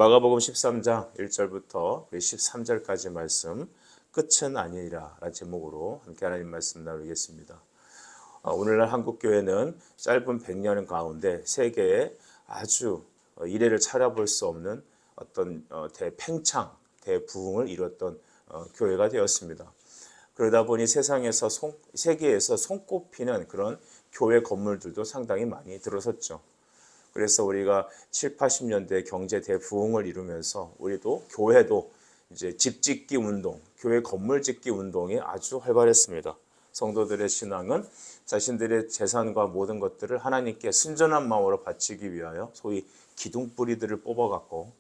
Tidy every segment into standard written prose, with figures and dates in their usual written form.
마가복음 13장 1절부터 13절까지 말씀, 끝은 아니라 라는 제목으로 함께 하나님 말씀 나누겠습니다. 오늘날 한국교회는 짧은 100년 가운데 세계에 아주 이래를 찾아볼 수 없는 어떤 대팽창, 대부흥을 이뤘던 교회가 되었습니다. 그러다 보니 세계에서 손꼽히는 그런 교회 건물들도 상당히 많이 들어섰죠. 그래서 우리가 7, 80년대 경제 대부흥을 이루면서 우리도 교회도 이제 집 짓기 운동, 교회 건물 짓기 운동이 아주 활발했습니다. 성도들의 신앙은 자신들의 재산과 모든 것들을 하나님께 순전한 마음으로 바치기 위하여 소위 기둥뿌리들을 뽑아갖고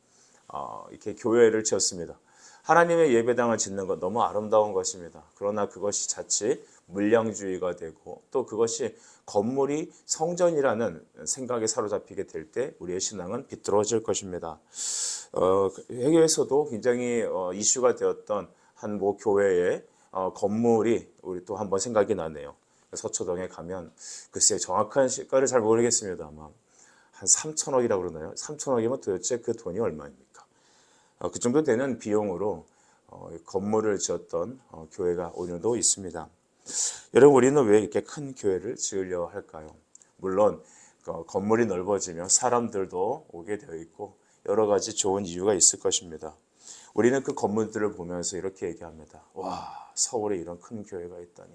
이렇게 교회를 지었습니다. 하나님의 예배당을 짓는 것 너무 아름다운 것입니다. 그러나 그것이 자칫 물량주의가 되고 또 그것이 건물이 성전이라는 생각에 사로잡히게 될 때 우리의 신앙은 비뚤어질 것입니다. 회교에서도 굉장히 이슈가 되었던 한 모 교회의 건물이 우리 또 한번 생각이 나네요. 서초동에 가면 글쎄 정확한 시가를 잘 모르겠습니다. 아마 한 3천억이라고 그러나요? 3천억이면 도대체 그 돈이 얼마입니까? 그 정도 되는 비용으로 건물을 지었던 교회가 오늘도 있습니다. 여러분, 우리는 왜 이렇게 큰 교회를 지으려 할까요? 물론 건물이 넓어지면 사람들도 오게 되어 있고 여러 가지 좋은 이유가 있을 것입니다. 우리는 그 건물들을 보면서 이렇게 얘기합니다. 와, 서울에 이런 큰 교회가 있다니.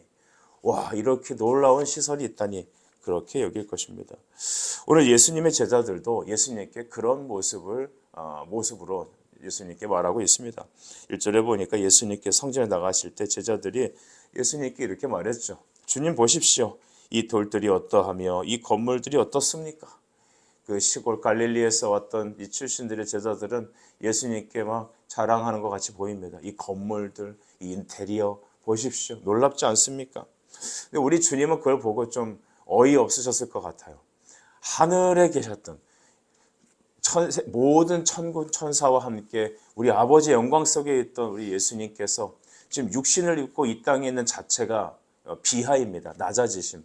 와, 이렇게 놀라운 시설이 있다니. 그렇게 여길 것입니다. 오늘 예수님의 제자들도 예수님께 그런 모습으로 예수님께 말하고 있습니다. 1절에 보니까 예수님께 성전에 나가실 때 제자들이 예수님께 이렇게 말했죠. 주님 보십시오. 이 돌들이 어떠하며 이 건물들이 어떻습니까? 그 시골 갈릴리에서 왔던 이 출신들의 제자들은 예수님께 막 자랑하는 것 같이 보입니다. 이 건물들, 이 인테리어 보십시오. 놀랍지 않습니까? 근데 우리 주님은 그걸 보고 좀 어이없으셨을 것 같아요. 하늘에 계셨던 모든 천군 천사와 함께 우리 아버지의 영광 속에 있던 우리 예수님께서 지금 육신을 입고 이 땅에 있는 자체가 비하입니다. 낮아지심.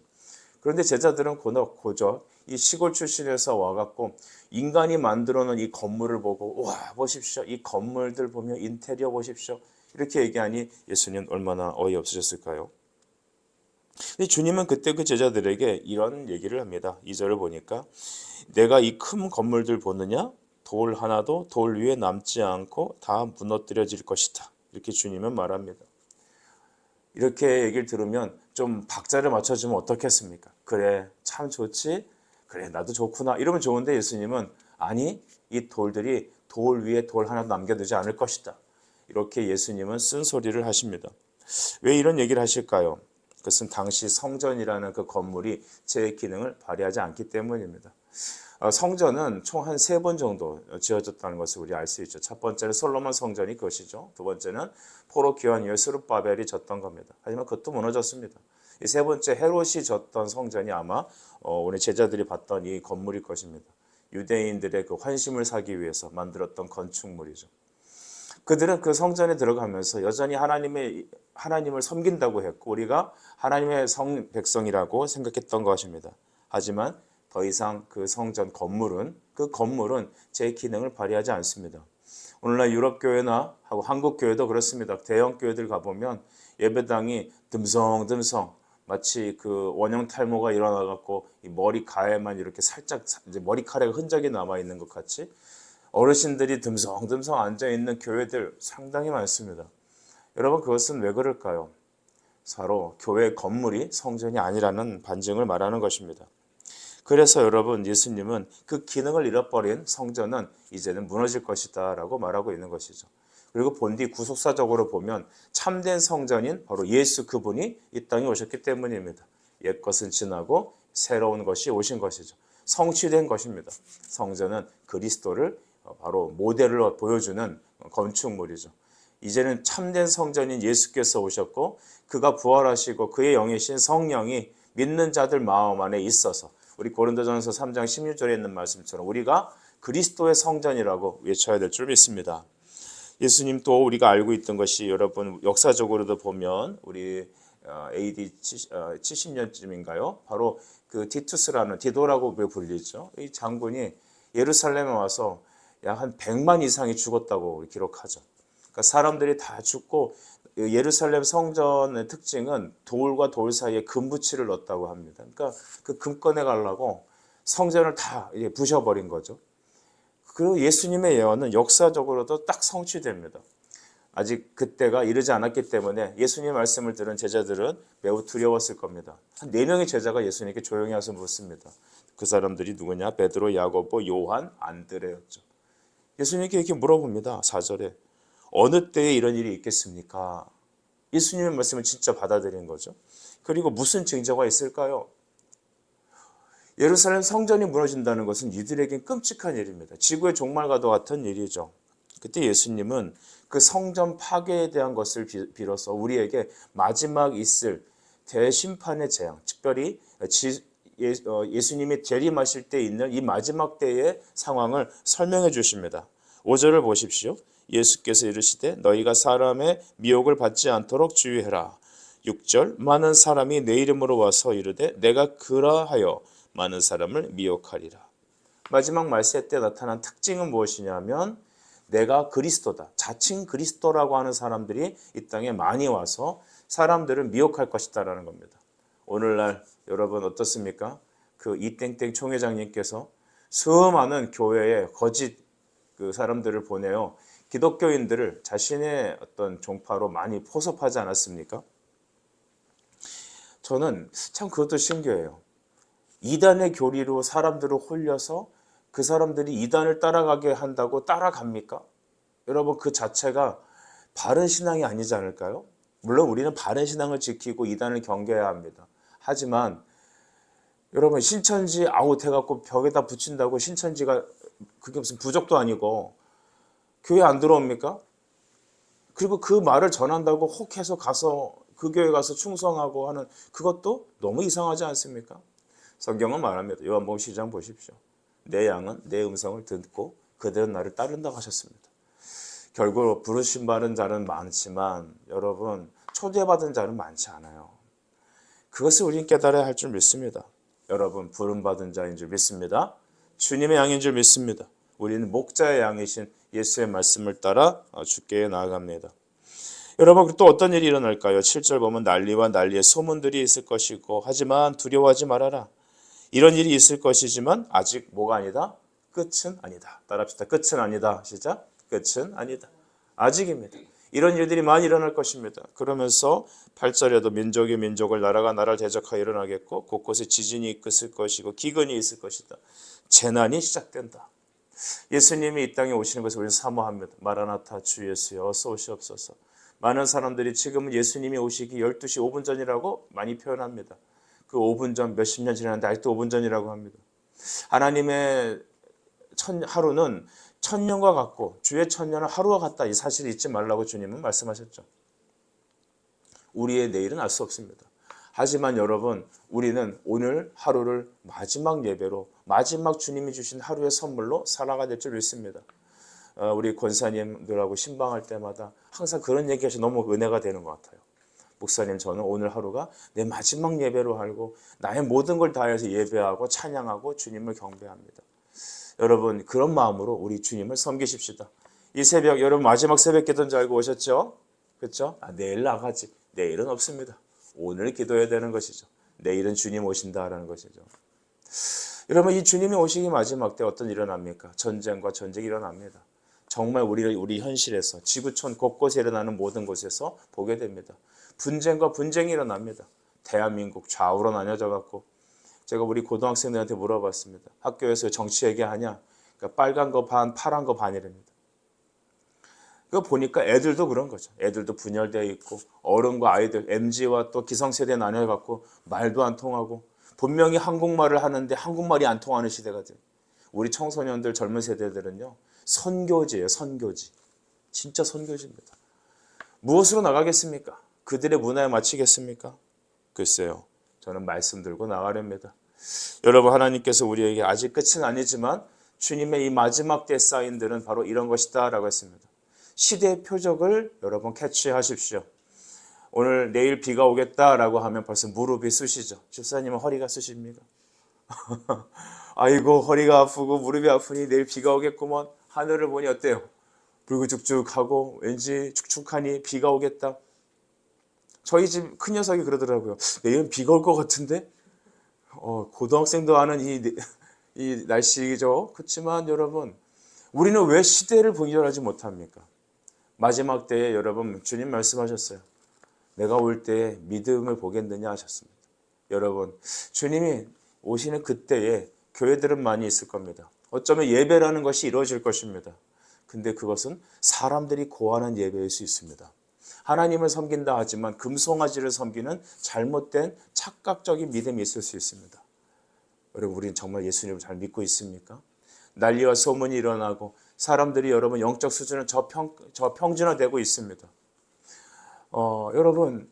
그런데 제자들은 고저 이 시골 출신에서 와갖고 인간이 만들어놓은 이 건물을 보고 와 보십시오. 이 건물들 보면 인테리어 보십시오. 이렇게 얘기하니 예수님 얼마나 어이없으셨을까요? 근데 주님은 그때 그 제자들에게 이런 얘기를 합니다. 2절을 보니까 내가 이 큰 건물들 보느냐? 돌 하나도 돌 위에 남지 않고 다 무너뜨려질 것이다. 이렇게 주님은 말합니다. 이렇게 얘기를 들으면 좀 박자를 맞춰주면 어떻겠습니까? 그래, 참 좋지? 그래, 나도 좋구나. 이러면 좋은데 예수님은 아니, 이 돌들이 돌 위에 돌 하나 남겨두지 않을 것이다. 이렇게 예수님은 쓴소리를 하십니다. 왜 이런 얘기를 하실까요? 그것은 당시 성전이라는 그 건물이 제 기능을 발휘하지 않기 때문입니다. 성전은 총 한 3번 정도 지어졌다는 것을 우리 알 수 있죠. 첫 번째는 솔로몬 성전이 그것이죠. 두 번째는 포로 귀환 이후에 스룹바벨이 졌던 겁니다. 하지만 그것도 무너졌습니다. 이 세 번째 헤롯이 졌던 성전이 아마 우리 제자들이 봤던 이 건물일 것입니다. 유대인들의 그 환심을 사기 위해서 만들었던 건축물이죠. 그들은 그 성전에 들어가면서 여전히 하나님을 섬긴다고 했고 우리가 하나님의 백성이라고 생각했던 것입니다. 하지만 더 이상 그 성전 건물은 제 기능을 발휘하지 않습니다. 오늘날 유럽 교회나 하고 한국 교회도 그렇습니다. 대형 교회들 가보면 예배당이 듬성듬성 마치 그 원형 탈모가 일어나 갖고 이 머리 가에만 이렇게 살짝 이제 머리카락 흔적이 남아 있는 것 같이 어르신들이 듬성듬성 앉아 있는 교회들 상당히 많습니다. 여러분 그것은 왜 그럴까요? 바로 교회 건물이 성전이 아니라는 반증을 말하는 것입니다. 그래서 여러분 예수님은 그 기능을 잃어버린 성전은 이제는 무너질 것이다 라고 말하고 있는 것이죠. 그리고 본디 구속사적으로 보면 참된 성전인 바로 예수 그분이 이 땅에 오셨기 때문입니다. 옛것은 지나고 새로운 것이 오신 것이죠. 성취된 것입니다. 성전은 그리스도를 바로 모델로 보여주는 건축물이죠. 이제는 참된 성전인 예수께서 오셨고 그가 부활하시고 그의 영이신 성령이 믿는 자들 마음 안에 있어서 우리 고린도전서 3장 16절에 있는 말씀처럼 우리가 그리스도의 성전이라고 외쳐야 될 줄 믿습니다. 예수님 또 우리가 알고 있던 것이 여러분 역사적으로도 보면 우리 AD 70년쯤인가요? 바로 그 디도라고 불리죠. 이 장군이 예루살렘에 와서 약 한 100만 이상이 죽었다고 기록하죠. 그러니까 사람들이 다 죽고 예루살렘 성전의 특징은 돌과 돌 사이에 금붙이를 넣었다고 합니다. 그러니까 그 금 꺼내 가려고 성전을 다 부셔버린 거죠. 그리고 예수님의 예언은 역사적으로도 딱 성취됩니다. 아직 그때가 이르지 않았기 때문에 예수님 말씀을 들은 제자들은 매우 두려웠을 겁니다. 한 4명의 제자가 예수님께 조용히 와서 묻습니다. 그 사람들이 누구냐? 베드로, 야고보, 요한, 안드레였죠. 예수님께 이렇게 물어봅니다. 4절에 어느 때에 이런 일이 있겠습니까? 예수님의 말씀을 진짜 받아들인 거죠. 그리고 무슨 징조가 있을까요? 예루살렘 성전이 무너진다는 것은 이들에겐 끔찍한 일입니다. 지구의 종말과도 같은 일이죠. 그때 예수님은 그 성전 파괴에 대한 것을 빌어서 우리에게 마지막 있을 대심판의 재앙, 특별히 예수님이 재림하실 때 있는 이 마지막 때의 상황을 설명해 주십니다. 5절을 보십시오. 예수께서 이르시되 너희가 사람의 미혹을 받지 않도록 주의해라. 6절 많은 사람이 내 이름으로 와서 이르되 내가 그라하여 많은 사람을 미혹하리라. 마지막 말세 때 나타난 특징은 무엇이냐면 내가 그리스도다. 자칭 그리스도라고 하는 사람들이 이 땅에 많이 와서 사람들을 미혹할 것이다라는 겁니다. 오늘날 여러분 어떻습니까? 그 이땡땡 총회장님께서 수많은 교회에 거짓 그 사람들을 보내요. 기독교인들을 자신의 어떤 종파로 많이 포섭하지 않았습니까? 저는 참 그것도 신기해요. 이단의 교리로 사람들을 홀려서 그 사람들이 이단을 따라가게 한다고 따라갑니까? 여러분 그 자체가 바른 신앙이 아니지 않을까요? 물론 우리는 바른 신앙을 지키고 이단을 경계해야 합니다. 하지만 여러분 신천지 아웃해갖고 벽에다 붙인다고 신천지가 그게 무슨 부적도 아니고 교회 안 들어옵니까? 그리고 그 말을 전한다고 혹해서 가서 그 교회 가서 충성하고 하는 그것도 너무 이상하지 않습니까? 성경은 말합니다. 요한복음 10장 보십시오. 내 양은 내 음성을 듣고 그들은 나를 따른다고 하셨습니다. 결국 부르심 받은 자는 많지만 여러분 초대받은 자는 많지 않아요. 그것을 우리는 깨달아야 할 줄 믿습니다. 여러분 부름받은 자인 줄 믿습니다. 주님의 양인 줄 믿습니다. 우리는 목자의 양이신 예수의 말씀을 따라 주께 나아갑니다. 여러분 또 어떤 일이 일어날까요? 7절 보면 난리와 난리의 소문들이 있을 것이고 하지만 두려워하지 말아라. 이런 일이 있을 것이지만 아직 뭐가 아니다? 끝은 아니다. 따라합시다. 끝은 아니다. 시작. 끝은 아니다. 아직입니다. 이런 일들이 많이 일어날 것입니다. 그러면서 8절에도 민족이 민족을 나라가 나라를 대적하여 일어나겠고 곳곳에 지진이 있을 것이고 기근이 있을 것이다. 재난이 시작된다. 예수님이 이 땅에 오시는 것을 우리는 사모합니다. 마라나타 주 예수여 어서 오시옵소서. 많은 사람들이 지금은 예수님이 오시기 12시 5분 전이라고 많이 표현합니다. 그 5분 전 몇십 년 지났는데 아직도 5분 전이라고 합니다. 하나님의 하루는 천년과 같고 주의 천년은 하루와 같다. 이 사실을 잊지 말라고 주님은 말씀하셨죠. 우리의 내일은 알 수 없습니다. 하지만 여러분 우리는 오늘 하루를 마지막 예배로 마지막 주님이 주신 하루의 선물로 살아가야 될 줄 믿습니다. 우리 권사님들하고 신방할 때마다 항상 그런 얘기하셔서 너무 은혜가 되는 것 같아요. 목사님 저는 오늘 하루가 내 마지막 예배로 알고 나의 모든 걸 다해서 예배하고 찬양하고 주님을 경배합니다. 여러분 그런 마음으로 우리 주님을 섬기십시다. 이 새벽 여러분 마지막 새벽 기도인 줄 알고 오셨죠? 그렇죠? 내일 나가지. 내일은 없습니다. 오늘 기도해야 되는 것이죠. 내일은 주님 오신다라는 것이죠. 여러분 이 주님이 오시기 마지막 때 어떤 일이 일어납니까? 전쟁과 전쟁이 일어납니다. 정말 우리 현실에서 지구촌 곳곳에 일어나는 모든 곳에서 보게 됩니다. 분쟁과 분쟁이 일어납니다. 대한민국 좌우로 나뉘어져 갖고 제가 우리 고등학생들한테 물어봤습니다. 학교에서 정치 얘기하냐? 그러니까 빨간 거 반, 파란 거 반이랍니다. 그거 보니까 애들도 그런 거죠. 애들도 분열되어 있고 어른과 아이들, MZ와 또 기성세대 나뉘어 갖고 말도 안 통하고 분명히 한국말을 하는데 한국말이 안 통하는 시대가 돼요. 우리 청소년들 젊은 세대들은요. 선교지예요. 선교지. 진짜 선교지입니다. 무엇으로 나가겠습니까? 그들의 문화에 맞추겠습니까? 글쎄요. 저는 말씀 들고 나가렵니다. 여러분 하나님께서 우리에게 아직 끝은 아니지만 주님의 이 마지막 때 사인들은 바로 이런 것이다 라고 했습니다. 시대의 표적을 여러분 캐치하십시오. 오늘 내일 비가 오겠다라고 하면 벌써 무릎이 쑤시죠. 집사님은 허리가 쑤십니까? 아이고 허리가 아프고 무릎이 아프니 내일 비가 오겠구먼. 하늘을 보니 어때요? 불구죽죽하고 왠지 축축하니 비가 오겠다. 저희 집 큰 녀석이 그러더라고요. 내일은 비가 올 것 같은데? 고등학생도 아는 이 날씨죠. 그렇지만 여러분, 우리는 왜 시대를 분별하지 못합니까? 마지막 때에 여러분, 주님 말씀하셨어요. 내가 올 때에 믿음을 보겠느냐 하셨습니다. 여러분, 주님이 오시는 그때에 교회들은 많이 있을 겁니다. 어쩌면 예배라는 것이 이루어질 것입니다. 근데 그것은 사람들이 고하는 예배일 수 있습니다. 하나님을 섬긴다 하지만 금송아지를 섬기는 잘못된 착각적인 믿음이 있을 수 있습니다. 여러분, 우리는 정말 예수님을 잘 믿고 있습니까? 난리와 소문이 일어나고 사람들이 여러분 영적 수준은 저평준화되고 있습니다. 여러분,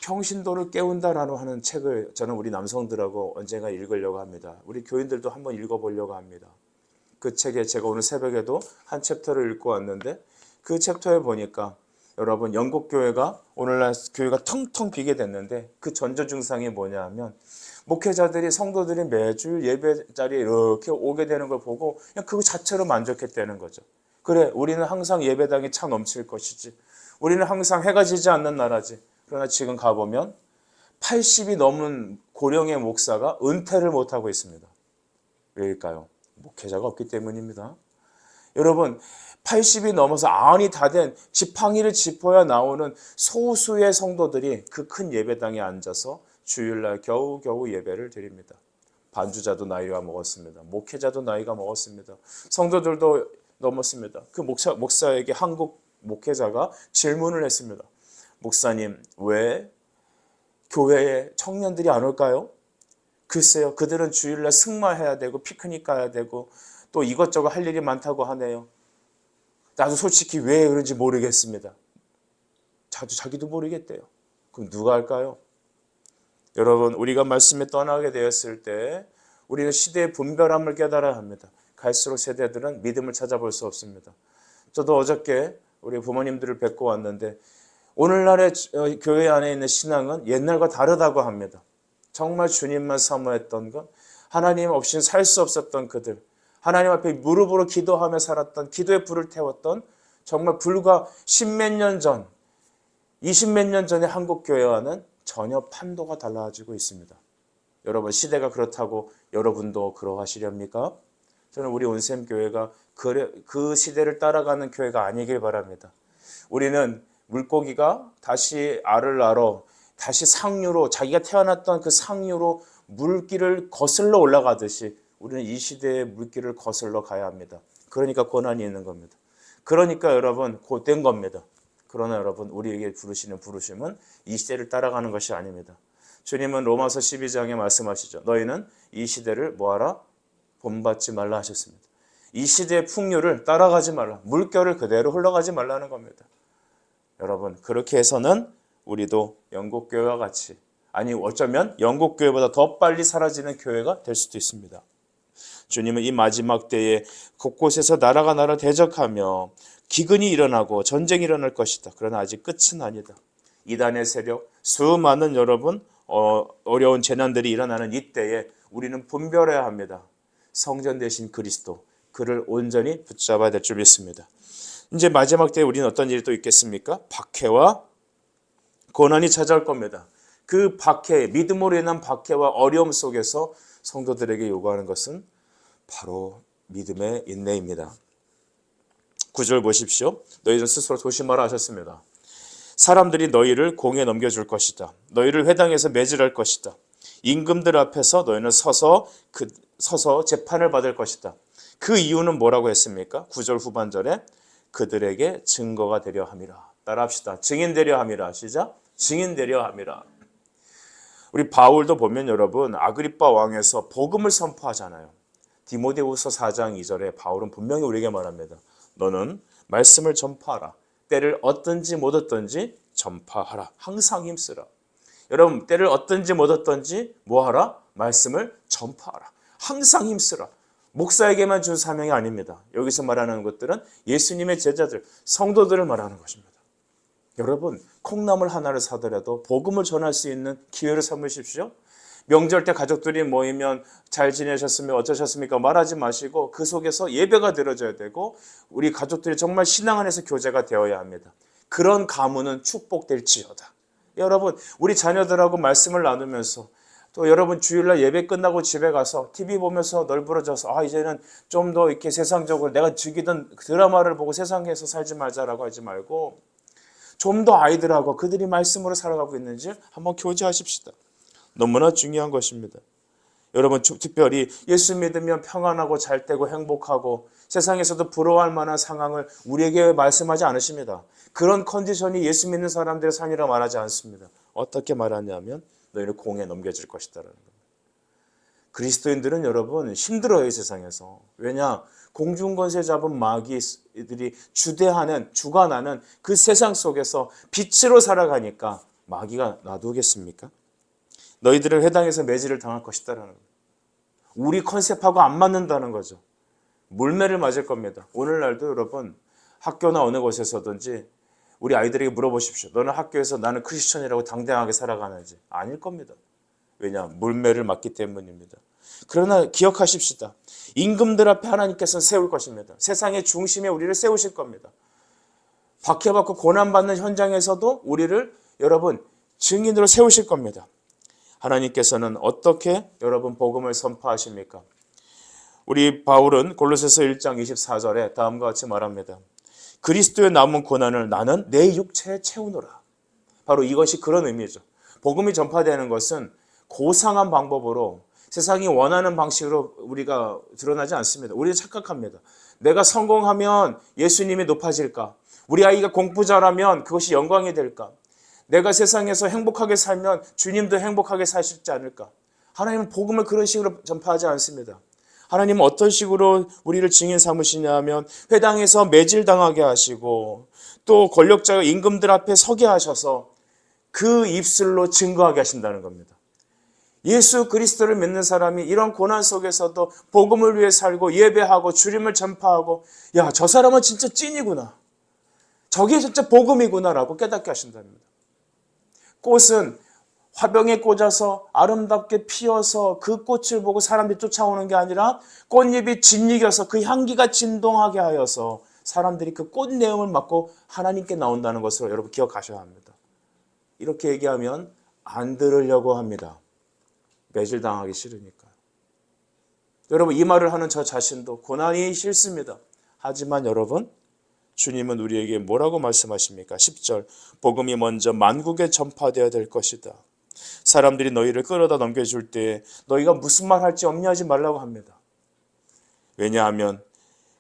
평신도를 깨운다라는 하는 책을 저는 우리 남성들하고 언젠가 읽으려고 합니다. 우리 교인들도 한번 읽어보려고 합니다. 그 책에 제가 오늘 새벽에도 한 챕터를 읽고 왔는데 그 챕터에 보니까 여러분 영국 교회가 오늘날 교회가 텅텅 비게 됐는데 그 전조 증상이 뭐냐 하면 목회자들이 성도들이 매주 예배 자리에 이렇게 오게 되는 걸 보고 그냥 그거 자체로 만족했다는 거죠. 그래, 우리는 항상 예배당이 차 넘칠 것이지. 우리는 항상 해가 지지 않는 나라지. 그러나 지금 가보면 80이 넘은 고령의 목사가 은퇴를 못하고 있습니다. 왜일까요? 목회자가 없기 때문입니다. 여러분, 80이 넘어서 아흔이 다 된 지팡이를 짚어야 나오는 소수의 성도들이 그 큰 예배당에 앉아서 주일날 겨우겨우 예배를 드립니다. 반주자도 나이가 먹었습니다. 목회자도 나이가 먹었습니다. 성도들도 넘었습니다. 그 목사에게 한국 목회자가 질문을 했습니다. 목사님, 왜 교회에 청년들이 안 올까요? 글쎄요, 그들은 주일날 승마해야 되고 피크닉 가야 되고 또 이것저것 할 일이 많다고 하네요. 나도 솔직히 왜 그런지 모르겠습니다. 자기도 모르겠대요. 그럼 누가 할까요? 여러분, 우리가 말씀에 떠나게 되었을 때 우리는 시대의 분별함을 깨달아야 합니다. 갈수록 세대들은 믿음을 찾아볼 수 없습니다. 저도 어저께 우리 부모님들을 뵙고 왔는데 오늘날의 교회 안에 있는 신앙은 옛날과 다르다고 합니다. 정말 주님만 사모했던 것, 하나님 없이는 살 수 없었던 그들, 하나님 앞에 무릎으로 기도하며 살았던, 기도의 불을 태웠던 정말 불과 10몇 년 전, 20몇 년 전의 한국 교회와는 전혀 판도가 달라지고 있습니다. 여러분, 시대가 그렇다고 여러분도 그러하시렵니까? 저는 우리 온샘 교회가 그 시대를 따라가는 교회가 아니길 바랍니다. 우리는 물고기가 다시 알을 낳아 다시 상류로, 자기가 태어났던 그 상류로 물길을 거슬러 올라가듯이 우리는 이 시대의 물길을 거슬러 가야 합니다. 그러니까 고난이 있는 겁니다. 그러니까 여러분 곧된 겁니다. 그러나 여러분, 우리에게 부르시는 부르심은 이 시대를 따라가는 것이 아닙니다. 주님은 로마서 12장에 말씀하시죠. 너희는 이 시대를 뭐하라? 본받지 말라 하셨습니다. 이 시대의 풍류를 따라가지 말라. 물결을 그대로 흘러가지 말라는 겁니다. 여러분, 그렇게 해서는 우리도 영국교회와 같이, 아니 어쩌면 영국교회보다 더 빨리 사라지는 교회가 될 수도 있습니다. 주님은 이 마지막 때에 곳곳에서 나라가 나라를 대적하며 기근이 일어나고 전쟁이 일어날 것이다. 그러나 아직 끝은 아니다. 이단의 세력, 수많은 여러분 어려운 재난들이 일어나는 이때에 우리는 분별해야 합니다. 성전 되신 그리스도, 그를 온전히 붙잡아야 될 줄 믿습니다. 이제 마지막 때에 우리는 어떤 일이 또 있겠습니까? 박해와 고난이 찾아올 겁니다. 그 박해, 믿음으로 인한 박해와 어려움 속에서 성도들에게 요구하는 것은 바로 믿음의 인내입니다. 9절 보십시오. 너희는 스스로 조심하라 하셨습니다. 사람들이 너희를 공에 넘겨줄 것이다. 너희를 회당에서 매질할 것이다. 임금들 앞에서 너희는 서서 재판을 받을 것이다. 그 이유는 뭐라고 했습니까? 9절 후반절에 그들에게 증거가 되려 함이라. 따라합시다. 증인 되려 함이라. 시작. 증인 되려 함이라. 우리 바울도 보면 여러분 아그리빠 왕에서 복음을 선포하잖아요. 디모데후서 4장 2절에 바울은 분명히 우리에게 말합니다. 너는 말씀을 전파하라. 때를 얻든지 못 얻든지 전파하라. 항상 힘쓰라. 여러분, 때를 얻든지 못 얻든지 뭐하라? 말씀을 전파하라. 항상 힘쓰라. 목사에게만 준 사명이 아닙니다. 여기서 말하는 것들은 예수님의 제자들, 성도들을 말하는 것입니다. 여러분, 콩나물 하나를 사더라도 복음을 전할 수 있는 기회를 삼으십시오. 명절 때 가족들이 모이면 잘 지내셨으면 어쩌셨습니까? 말하지 마시고 그 속에서 예배가 드려져야 되고 우리 가족들이 정말 신앙 안에서 교제가 되어야 합니다. 그런 가문은 축복될지어다. 여러분, 우리 자녀들하고 말씀을 나누면서 또 여러분 주일날 예배 끝나고 집에 가서 TV 보면서 널브러져서 이제는 좀 더 이렇게 세상적으로 내가 즐기던 드라마를 보고 세상에서 살지 말자라고 하지 말고 좀 더 아이들하고 그들이 말씀으로 살아가고 있는지 한번 교제하십시다. 너무나 중요한 것입니다. 여러분 특별히 예수 믿으면 평안하고 잘되고 행복하고 세상에서도 부러워할 만한 상황을 우리에게 말씀하지 않으십니다. 그런 컨디션이 예수 믿는 사람들의 삶이라 말하지 않습니다. 어떻게 말하냐면 너희는 공에 넘겨질 것이다라는 겁니다. 그리스도인들은 여러분 힘들어요, 이 세상에서. 왜냐? 공중권세 잡은 마귀들이 주관하는 그 세상 속에서 빛으로 살아가니까 마귀가 놔두겠습니까? 너희들은 회당에서 매질을 당할 것이다라는 거예요. 우리 컨셉하고 안 맞는다는 거죠. 물매를 맞을 겁니다. 오늘날도 여러분 학교나 어느 곳에서든지 우리 아이들에게 물어보십시오. 너는 학교에서 나는 크리스천이라고 당당하게 살아가는지. 아닐 겁니다. 왜냐? 물매를 맞기 때문입니다. 그러나 기억하십시다. 임금들 앞에 하나님께서는 세울 것입니다. 세상의 중심에 우리를 세우실 겁니다. 박해받고 고난받는 현장에서도 우리를 여러분 증인으로 세우실 겁니다. 하나님께서는 어떻게 여러분 복음을 선포하십니까? 우리 바울은 골로새서 1장 24절에 다음과 같이 말합니다. 그리스도의 남은 고난을 나는 내 육체에 채우노라. 바로 이것이 그런 의미죠. 복음이 전파되는 것은 고상한 방법으로 세상이 원하는 방식으로 우리가 드러나지 않습니다. 우리는 착각합니다. 내가 성공하면 예수님이 높아질까? 우리 아이가 공부 잘하면 그것이 영광이 될까? 내가 세상에서 행복하게 살면 주님도 행복하게 사실지 않을까? 하나님은 복음을 그런 식으로 전파하지 않습니다. 하나님은 어떤 식으로 우리를 증인 삼으시냐 하면 회당에서 매질당하게 하시고 또 권력자 임금들 앞에 서게 하셔서 그 입술로 증거하게 하신다는 겁니다. 예수 그리스도를 믿는 사람이 이런 고난 속에서도 복음을 위해 살고 예배하고 주님을 전파하고 야, 저 사람은 진짜 찐이구나. 저게 진짜 복음이구나라고 깨닫게 하신답니다. 꽃은 화병에 꽂아서 아름답게 피어서 그 꽃을 보고 사람들이 쫓아오는 게 아니라 꽃잎이 짓이겨서 그 향기가 진동하게 하여서 사람들이 그 꽃 내음을 맡고 하나님께 나온다는 것을 여러분 기억하셔야 합니다. 이렇게 얘기하면 안 들으려고 합니다. 매질당하기 싫으니까. 여러분 이 말을 하는 저 자신도 고난이 싫습니다. 하지만 여러분 주님은 우리에게 뭐라고 말씀하십니까? 10절 복음이 먼저 만국에 전파되어야 될 것이다. 사람들이 너희를 끌어다 넘겨줄 때 너희가 무슨 말 할지 염려하지 말라고 합니다. 왜냐하면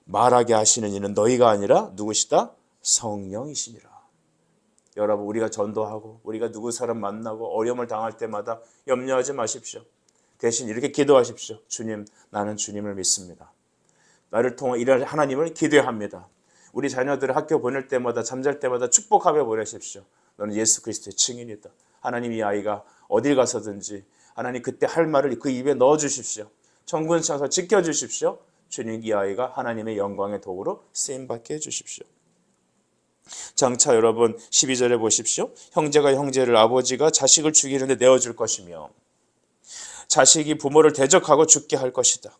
말하게 하시는 이는 너희가 아니라 누구시다? 성령이시니라. 여러분 우리가 전도하고 우리가 누구 사람 만나고 어려움을 당할 때마다 염려하지 마십시오. 대신 이렇게 기도하십시오. 주님, 나는 주님을 믿습니다. 나를 통해 일할 하나님을 기대합니다. 우리 자녀들을 학교 보낼 때마다 잠잘 때마다 축복하며 보내십시오. 너는 예수 그리스도의 증인이다. 하나님 이 아이가 어딜 가서든지 하나님 그때 할 말을 그 입에 넣어주십시오. 천군 천사 지켜주십시오. 주님 이 아이가 하나님의 영광의 도구로 쓰임받게 해주십시오. 장차 여러분 12절에 보십시오. 형제가 형제를 아버지가 자식을 죽이는데 내어줄 것이며 자식이 부모를 대적하고 죽게 할 것이다.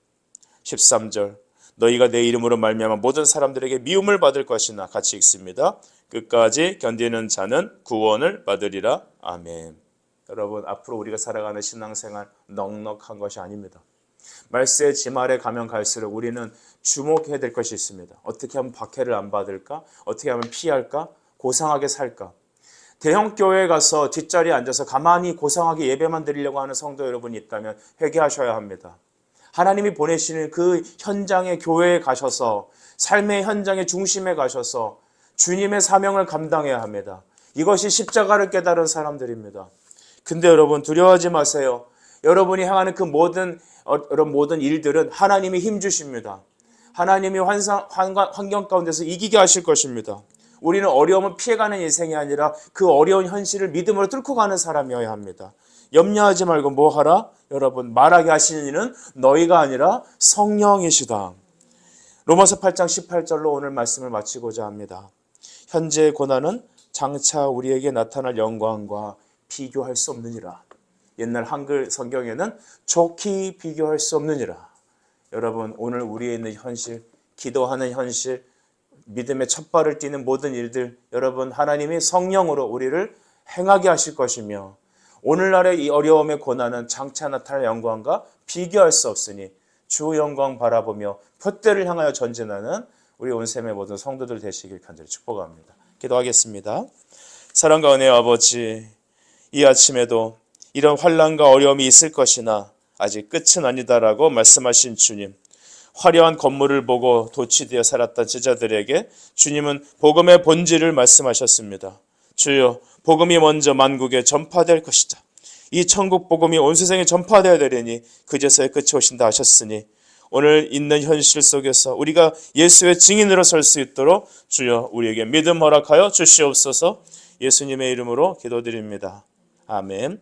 13절 너희가 내 이름으로 말미암아 모든 사람들에게 미움을 받을 것이나 같이 읽습니다. 끝까지 견디는 자는 구원을 받으리라. 아멘. 여러분 앞으로 우리가 살아가는 신앙생활 넉넉한 것이 아닙니다. 말세의 지말에 가면 갈수록 우리는 주목해야 될 것이 있습니다. 어떻게 하면 박해를 안 받을까? 어떻게 하면 피할까? 고상하게 살까? 대형 교회에 가서 뒷자리에 앉아서 가만히 고상하게 예배만 드리려고 하는 성도 여러분이 있다면 회개하셔야 합니다. 하나님이 보내시는 그 현장의 교회에 가셔서 삶의 현장의 중심에 가셔서 주님의 사명을 감당해야 합니다. 이것이 십자가를 깨달은 사람들입니다. 근데 여러분 두려워하지 마세요. 여러분이 향하는 그 모든 일들은 하나님이 힘주십니다. 하나님이 환경 가운데서 이기게 하실 것입니다. 우리는 어려움을 피해가는 인생이 아니라 그 어려운 현실을 믿음으로 뚫고 가는 사람이어야 합니다. 염려하지 말고 뭐 하라? 여러분 말하게 하시는 이는 너희가 아니라 성령이시다. 로마서 8장 18절로 오늘 말씀을 마치고자 합니다. 현재의 고난은 장차 우리에게 나타날 영광과 비교할 수 없느니라. 옛날 한글 성경에는 좋게 비교할 수 없느니라. 여러분, 오늘 우리에 있는 현실, 기도하는 현실, 믿음의 첫 발을 띄는 모든 일들, 여러분, 하나님이 성령으로 우리를 행하게 하실 것이며 오늘날의 이 어려움의 고난은 장차 나타날 영광과 비교할 수 없으니 주 영광 바라보며 표대를 향하여 전진하는 우리 온셈의 모든 성도들 되시길 간절히 축복합니다. 기도하겠습니다. 사랑과 은혜의 아버지, 이 아침에도 이런 환난과 어려움이 있을 것이나 아직 끝은 아니다라고 말씀하신 주님, 화려한 건물을 보고 도취되어 살았던 제자들에게 주님은 복음의 본질을 말씀하셨습니다. 주여, 복음이 먼저 만국에 전파될 것이다. 이 천국 복음이 온 세상에 전파되어야 되려니 그제서야 끝이 오신다 하셨으니 오늘 있는 현실 속에서 우리가 예수의 증인으로 설 수 있도록 주여 우리에게 믿음 허락하여 주시옵소서. 예수님의 이름으로 기도드립니다. 아멘.